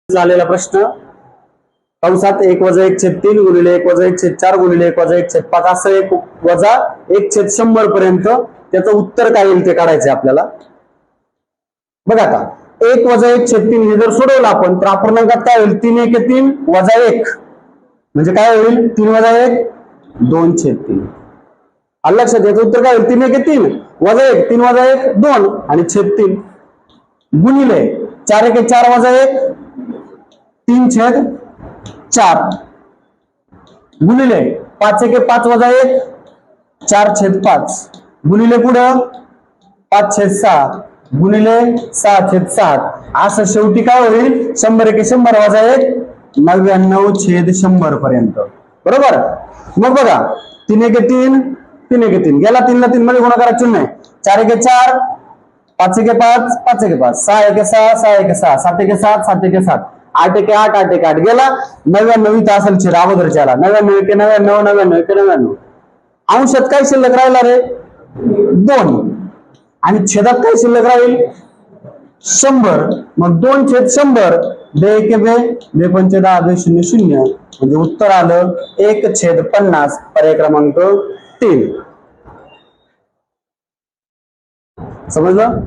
झालेला प्रश्न कंसात 1 वजा 1/3 गुणिले 1 वजा 1/4 गुणिले 1 वजा 1/5 असं 1 वजा 1/100 पर्यंत त्याचं उत्तर काय येईल ते काढायचं आपल्याला. बघा आता 1 वजा 1/3 हे जर सोडवलं आपण तर अपूर्णांकात काय होईल 3 1 3 वजा 1 म्हणजे काय होईल 3 वजा 1 2/3. लक्षात याचं उत्तर काय होईल 3 1 3 वजा 1 3 वजा 1 2 आणि छेद 3 गुणिले 4 1 4 वजा 1 3/4 गुणिले 5 1 5 वजा 1 4/5 गुणिले पुढं 5/6 गुणिले 6/7 असं शेवटी काय होईल 100 1 100 वजा 1 99/100 पर्यंत. बरोबर. मग बघा 3 1 3 3 1 3 गेला 3 ला 3 मध्ये गुणाकारात चिन्ह आहे 4 1 4 5 1 5 5 1 5 6 1 6 6 1 6 7 1 7 7 1 7 8 1 8 8 1 8 गेला 99 इथं असेल छेद अगोदरच्याला 99 1 99 99 1 99 अंशात काय शिल्लक राहिला रे 2 आणि छेदात काय शिल्लक राहील 100. मग 2/100 बे 1 बे बे 5 10 बे 0 0 म्हणजे उत्तर आलं 1/50 पर्याय क्रमांक 3. समजलं.